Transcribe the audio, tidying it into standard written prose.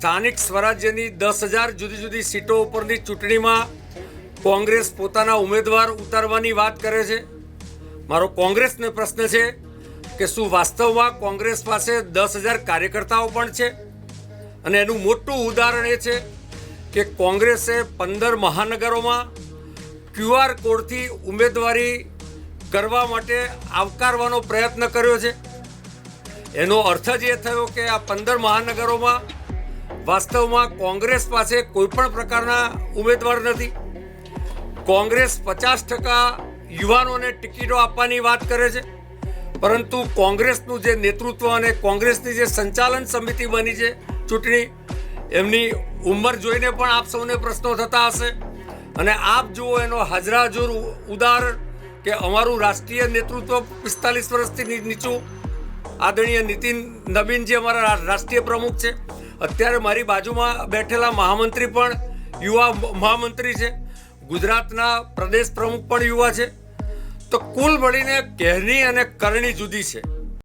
સ્થાનિક સ્વરાજ્યની 10,000 જુદી જુદી સીટો ઉપરની ચૂંટણીમાં કોંગ્રેસ પોતાના ઉમેદવાર ઉતારવાની વાત કરે છે. મારો કોંગ્રેસને પ્રશ્ન છે કે શું વાસ્તવમાં કોંગ્રેસ પાસે 10,000 કાર્યકર્તાઓ પણ છે? અને એનું મોટું ઉદાહરણ એ છે કે કોંગ્રેસે 15 મહાનગરોમાં QR કોડથી ઉમેદવારી કરવા માટે આવકારવાનો પ્રયત્ન કર્યો છે. એનો અર્થ જ એ થયો કે આ 15 મહાનગરોમાં વાસ્તવમાં કોંગ્રેસ પાસે કોઈ પણ પ્રકારના ઉમેદવાર નથી. કોંગ્રેસ 50% યુવાનોને ટિકિટો આપવાની વાત કરે છે, પરંતુ કોંગ્રેસનું જે નેતૃત્વ અને કોંગ્રેસની જે સંચાલન સમિતિ બની છે ચૂંટણી, એમની ઉંમર જોઈને પણ આપ સૌને પ્રશ્નો થતા હશે. અને આપ જુઓ એનો હાજરાજુર ઉદાહરણ કે અમારું રાષ્ટ્રીય નેતૃત્વ 45 વર્ષથી નીચું આદરણીય નીતિન નબીન જે અમારા રાષ્ટ્રીય પ્રમુખ છે, અત્યારે મારી બાજુમાં બેઠેલા મહામંત્રી પણ યુવા મહામંત્રી છે, ગુજરાતના પ્રદેશ પ્રમુખ પણ યુવા છે. તો કુલ મળીને કહેરની અને કરણી જુદી છે.